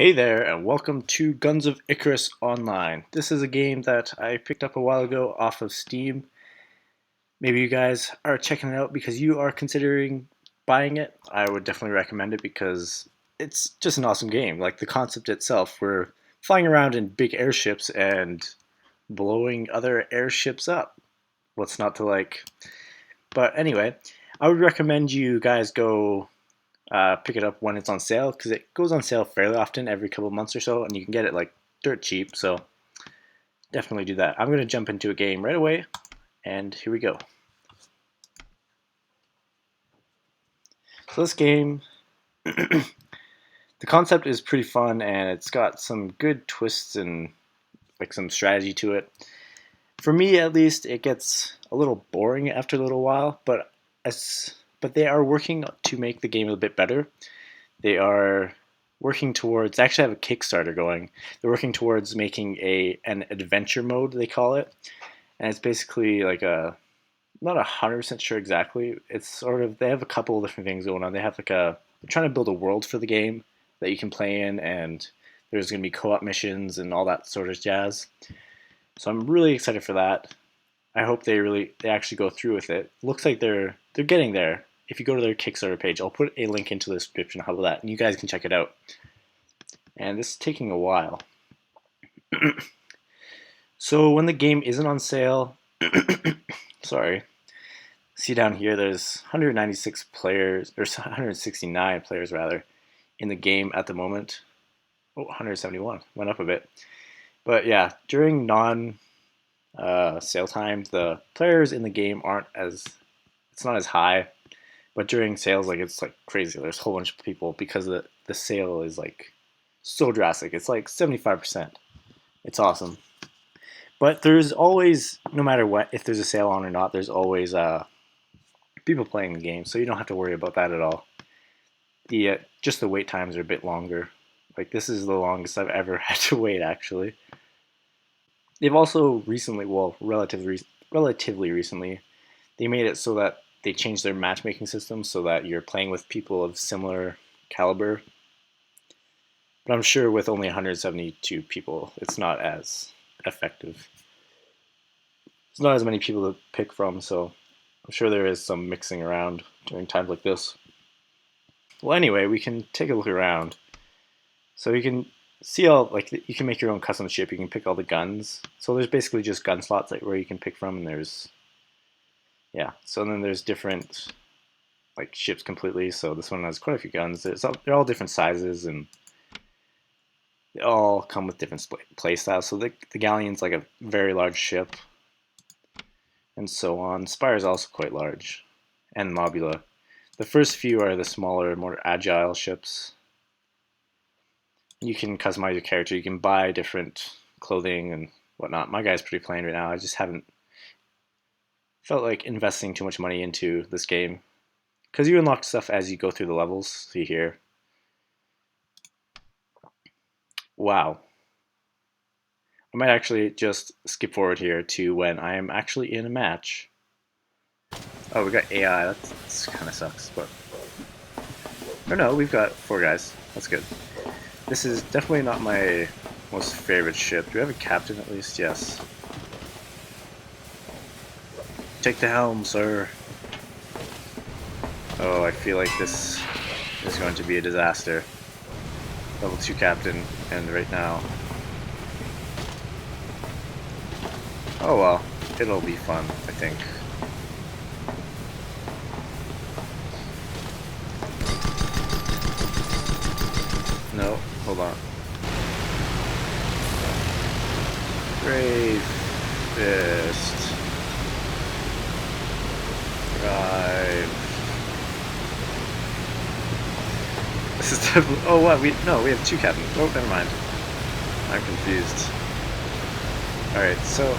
Hey there, and welcome to Guns of Icarus Online. This is a game that I picked up a while ago off of Steam. Maybe you guys are checking it out because you are considering buying it. I would definitely recommend it because it's just an awesome game. Like the concept itself, we're flying around in big airships and blowing other airships up. What's not to like? But anyway, I would recommend you guys go pick it up when it's on sale because it goes on sale fairly often, every couple months or so, and you can get it like dirt cheap. So definitely do that. I'm going to jump into a game right away, and here we go. So this game, the concept is pretty fun, and it's got some good twists and like some strategy to it. For me, at least, it gets a little boring after a little while, but they are working to make the game a bit better. They are working towards, they actually have a Kickstarter going. They're working towards making an adventure mode, they call it. And it's basically like not 100% sure exactly. It's sort of, they have a couple of different things going on. They have they're trying to build a world for the game that you can play in, and there's going to be co-op missions and all that sort of jazz. So I'm really excited for that. I hope they actually go through with it. Looks like they're getting there. If you go to their Kickstarter page, I'll put a link into the description. How about that? And you guys can check it out. And this is taking a while. So when the game isn't on sale, sorry, see down here, there's 196 players, or 169 players rather, in the game at the moment. Oh, 171, went up a bit. But yeah, during sale time, the players in the game it's not as high. But during sales, like it's like crazy. There's a whole bunch of people because the sale is like so drastic. It's like 75%. It's awesome. But there's always, no matter what, if there's a sale on or not, there's always people playing the game, so you don't have to worry about that at all. Just the wait times are a bit longer. Like this is the longest I've ever had to wait, actually. They've also recently, well, relatively recently, they made it so that they changed their matchmaking system so that you're playing with people of similar caliber. But I'm sure with only 172 people, it's not as effective. There's not as many people to pick from, so I'm sure there is some mixing around during times like this. Well, anyway, we can take a look around. So you can see you can make your own custom ship. You can pick all the guns. So there's basically just gun slots where you can pick from, and so then there's different like ships completely. So this one has quite a few guns. They're all different sizes, and they all come with different play styles. So the galleon's like a very large ship, and so on. Spire is also quite large, and Mobula. The first few are the smaller, more agile ships. You can customize your character. You can buy different clothing and whatnot. My guy's pretty plain right now. I just haven't felt like investing too much money into this game because you unlock stuff as you go through the levels. See here. Wow. I might actually just skip forward here to when I am actually in a match. Oh, we got AI. That's kind of sucks, but or no, we've got 4 guys. That's good. This is definitely not my most favorite ship. Do we have a captain at least? Yes. Take the helm, sir. Oh, I feel like this is going to be a disaster. Level 2 captain, and right now. Oh well, it'll be fun, I think. No, hold on. Brave Fist. Drive. This is definitely. Oh, what? We have 2 captains. Oh, never mind. I'm confused. Alright, so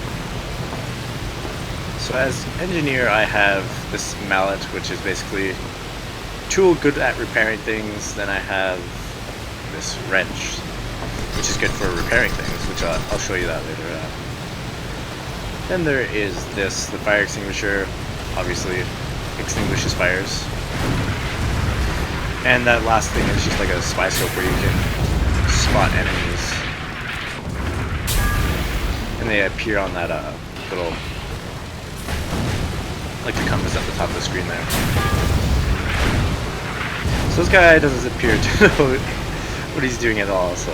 as engineer, I have this mallet, which is basically a tool good at repairing things. Then I have this wrench, which is good for repairing things, which I'll show you that later on. Then there is the fire extinguisher, obviously extinguishes fires. And that last thing is just like a spy scope where you can spot enemies, and they appear on that little, like the compass at the top of the screen there. So this guy doesn't appear to know what he's doing at all, so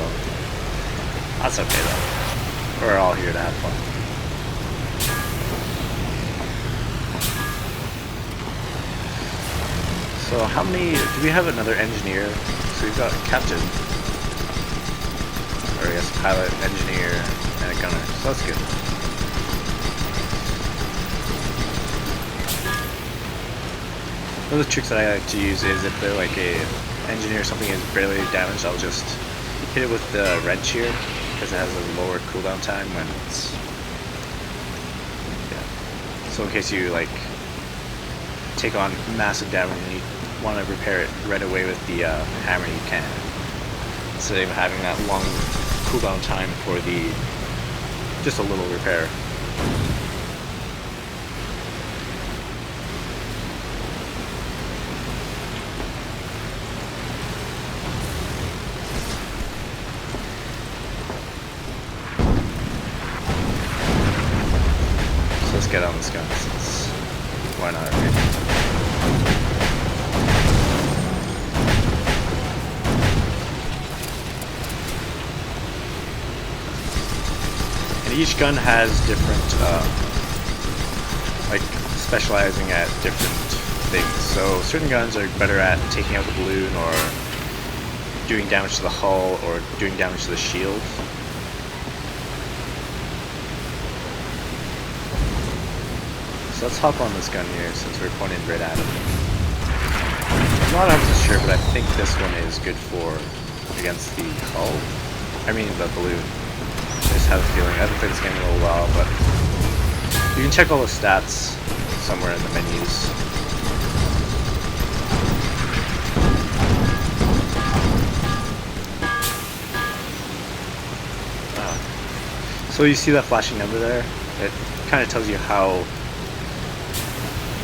that's okay though. We're all here to have fun. So how many, do we have another engineer? So we've got a captain, or I guess pilot, engineer, and a gunner, so that's good. One of the tricks that I like to use is if they're like a engineer or something is barely damaged, I'll just hit it with the wrench here, because it has a lower cooldown time when it's, yeah. So in case you like take on massive damage and you want to repair it right away with the hammer, you can, instead of having that long cooldown time for the just a little repair. So let's get on this gun, since why not, right? Each gun has different, like, specializing at different things. So certain guns are better at taking out the balloon, or doing damage to the hull, or doing damage to the shield. So let's hop on this gun here, since we're pointed right at it. I'm not 100% sure, but I think this one is good for against the hull. I mean the balloon. I just have a feeling. I haven't played this game in a little while, but you can check all the stats somewhere in the menus. So you see that flashing number there? It kind of tells you how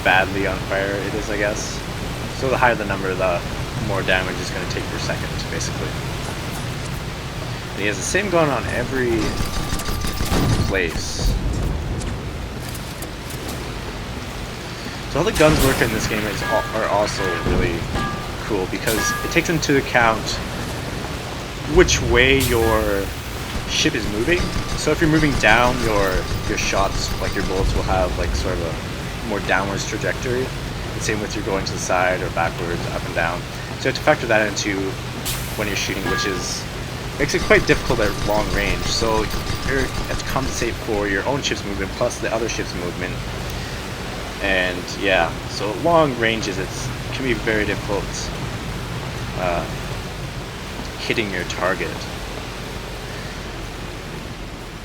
badly on fire it is, I guess. So the higher the number, the more damage it's going to take per second, basically. And he has the same gun on every place. So how the guns work in this game are also really cool, because it takes into account which way your ship is moving. So if you're moving down, your shots, like your bullets, will have like sort of a more downwards trajectory. And same with you're going to the side or backwards, up and down. So you have to factor that into when you're shooting, which makes it quite difficult at long range. So you have to compensate for your own ship's movement plus the other ship's movement. And yeah, so long ranges it can be very difficult hitting your target.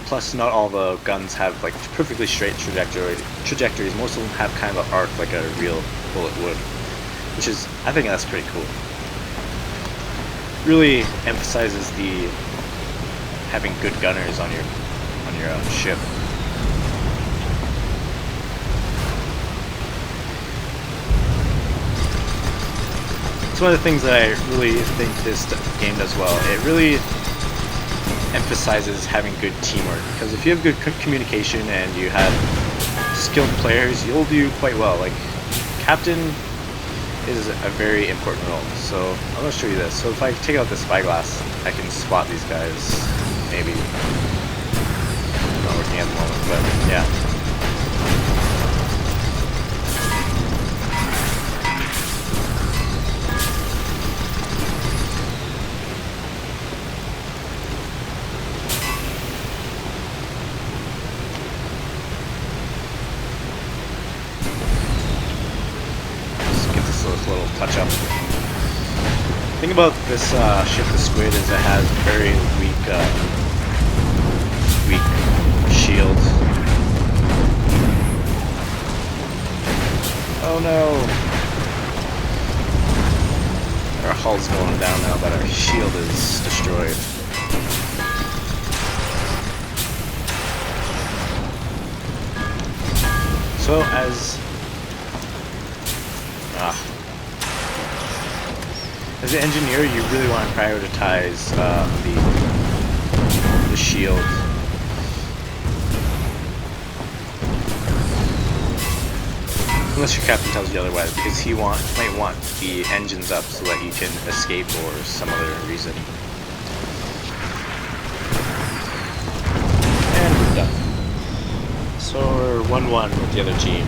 Plus, not all the guns have like perfectly straight trajectories. Most of them have kind of an arc like a real bullet would, which is, I think that's pretty cool. Really emphasizes the having good gunners on your ship. It's one of the things that I really think this game does well. It really emphasizes having good teamwork, because if you have good communication and you have skilled players, you'll do quite well. Like, captain is a very important role. So I'm going to show you this. So if I take out the spyglass, I can spot these guys. Maybe not working at the moment, but yeah. Little touch up. The thing about this ship, the Squid, is it has very weak shield. Oh no! Our hull's going down now, but our shield is destroyed. So as an engineer, you really want to prioritize the the shield. Unless your captain tells you otherwise, because he might want the engines up so that you can escape or some other reason. And we're done. So we're 1-1 with the other team.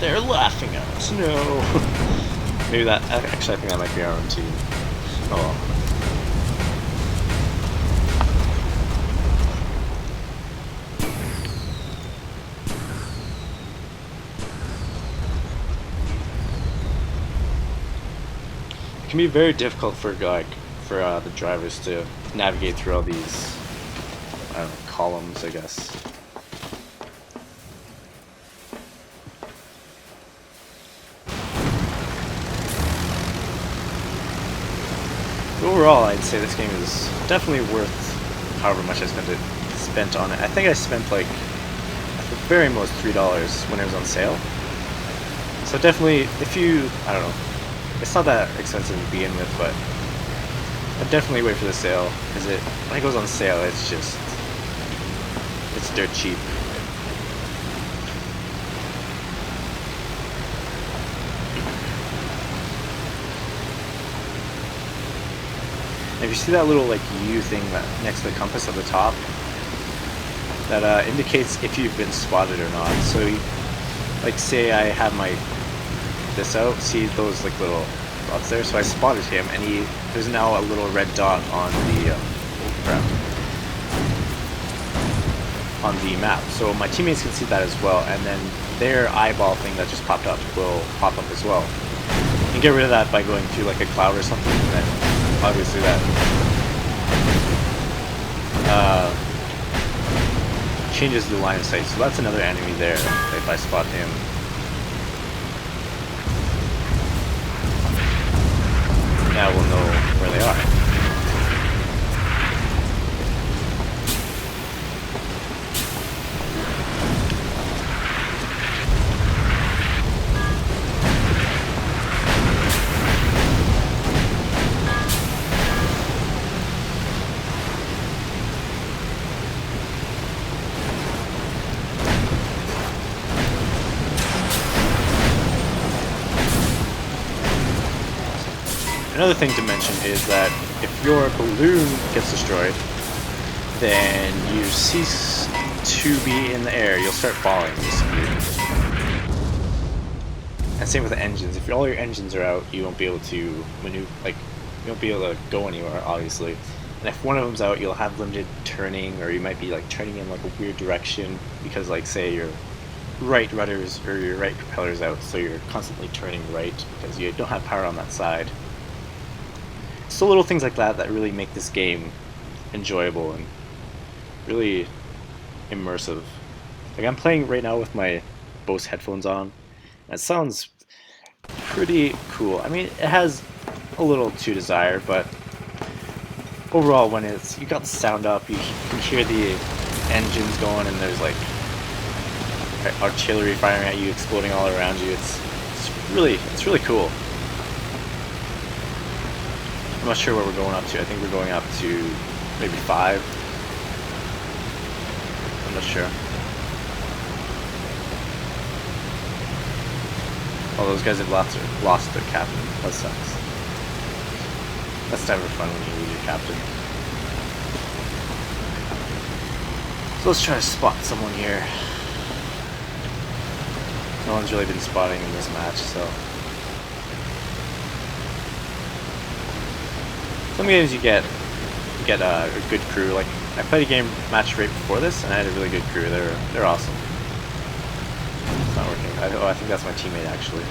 They're laughing at us. No. Maybe that. Actually, I think that might be our own team. Oh well. It can be very difficult for the drivers to navigate through all these, I don't know, columns, I guess. Overall, I'd say this game is definitely worth however much I spent on it. I think I spent like at the very most $3 when it was on sale. So definitely, if you, I don't know, it's not that expensive to begin with, but I'd definitely wait for the sale, because when it goes on sale, it's dirt cheap. If you see that little like U thing next to the compass at the top, that indicates if you've been spotted or not. So, like, say I have this out, see those like little dots there? So I spotted him, and there's now a little red dot on the on the map. So my teammates can see that as well, and then their eyeball thing that just popped up will pop up as well. You can get rid of that by going through like a cloud or something, and then obviously that changes the line of sight. So that's another enemy there if I spot him. Now we'll know where they are. Another thing to mention is that if your balloon gets destroyed, then you cease to be in the air. You'll start falling, basically. And same with the engines. If all your engines are out, you won't be able to maneuver. Like, you won't be able to go anywhere, obviously. And if one of them's out, you'll have limited turning, or you might be like turning in like a weird direction because, like, say your right rudders or your right propeller's out, so you're constantly turning right because you don't have power on that side. So little things like that really make this game enjoyable and really immersive. Like, I'm playing right now with my Bose headphones on. It sounds pretty cool. I mean, it has a little to desire, but overall, when you got the sound up, you can hear the engines going, and there's like artillery firing at you, exploding all around you. It's really cool. I'm not sure what we're going up to. I think we're going up to maybe 5. I'm not sure. Oh, those guys have lost their captain. That sucks. That's never fun when you lose your captain. So let's try to spot someone here. No one's really been spotting in this match, so. Some games you get a good crew. Like, I played a match right before this, and I had a really good crew. They're awesome. It's not working. I think that's my teammate actually.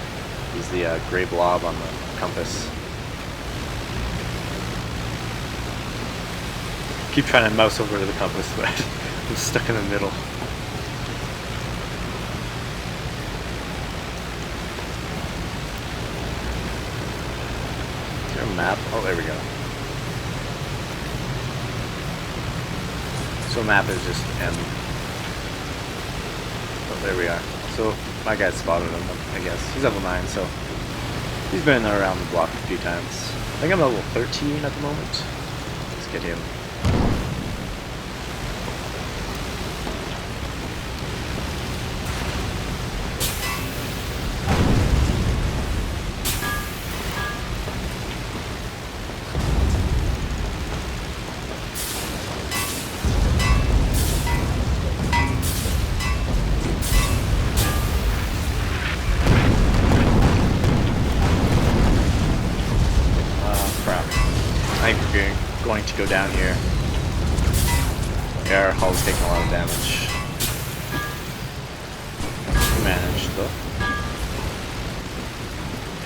He's the gray blob on the compass. Keep trying to mouse over to the compass, but I'm stuck in the middle. Is there a map? Oh, there we go. So map is just M. Oh, there we are. So my guy spotted him, I guess. He's level 9, so he's been around the block a few times. I think I'm level 13 at the moment. get him. Going to go down here. Yeah, our hull's taking a lot of damage. We managed though.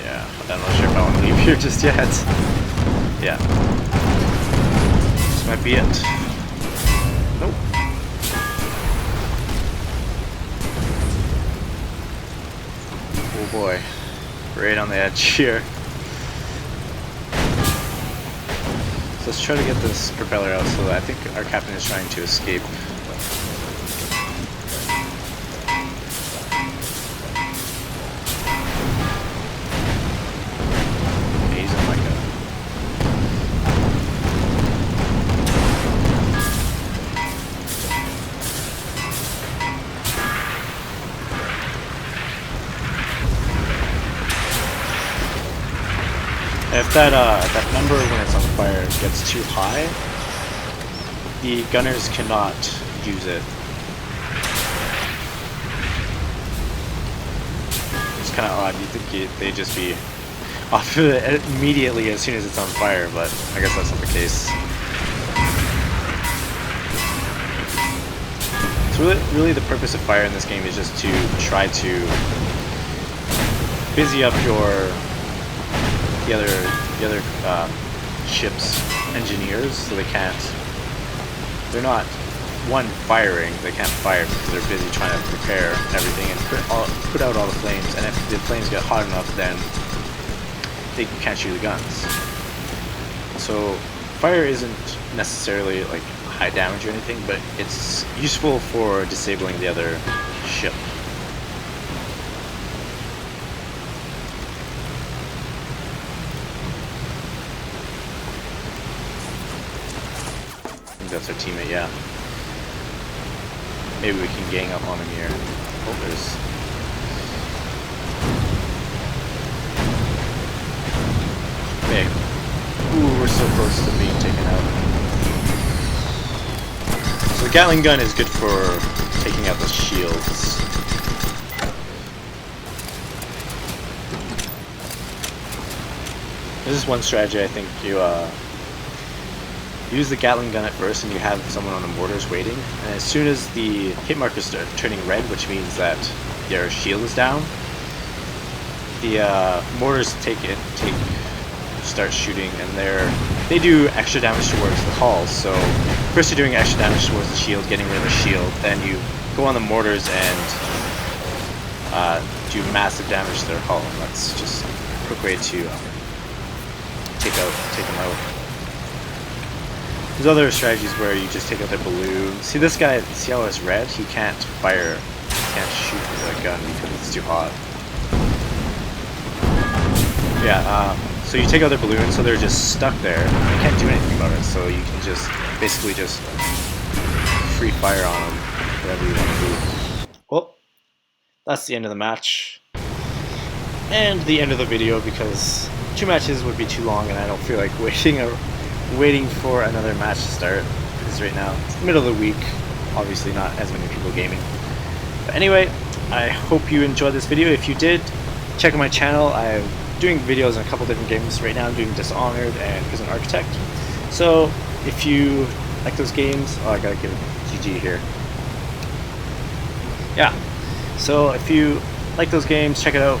Yeah, I'm not sure if I want to leave here just yet. Yeah. This might be it. Nope. Oh boy. Right on the edge here. Let's try to get this propeller out, so I think our captain is trying to escape. Okay, he's in like a... If that number when it's on fire gets too high, the gunners cannot use it. It's kind of odd. You think they'd just be off of it immediately as soon as it's on fire, but I guess that's not the case. So really the purpose of fire in this game is just to try to busy up the other ship's engineers, so they're not firing, they can't fire because they're busy trying to prepare everything and put out all the flames, and if the flames get hot enough, then they can't shoot the guns. So fire isn't necessarily like high damage or anything, but it's useful for disabling the other ship. That's our teammate, yeah. Maybe we can gang up on him here. Oh, there's... Okay. Ooh, we're so close to being taken out. So the Gatling gun is good for taking out the shields. This is one strategy I think you use the Gatling gun at first and you have someone on the mortars waiting, and as soon as the hit markers start turning red, which means that their shield is down, the mortars start shooting, and they do extra damage towards the hull. So first you're doing extra damage towards the shield, getting rid of the shield, then you go on the mortars and do massive damage to their hull, and that's just a quick way to take them out. There's other strategies where you just take out their balloon. See this guy, see how it's red? He can't fire, he can't shoot with a gun because it's too hot. Yeah, so you take out their balloon, so they're just stuck there. You can't do anything about it, so you can just basically just free fire on them, whatever you want to do. Well, that's the end of the match. And the end of the video, because 2 matches would be too long and I don't feel like waiting for another match to start, because right now it's the middle of the week, obviously not as many people gaming. But anyway, I hope you enjoyed this video. If you did, check out my channel. I'm doing videos on a couple different games. Right now I'm doing Dishonored and Prison Architect. So if you like those games, oh, I gotta give GG here. Yeah, so if you like those games, check it out.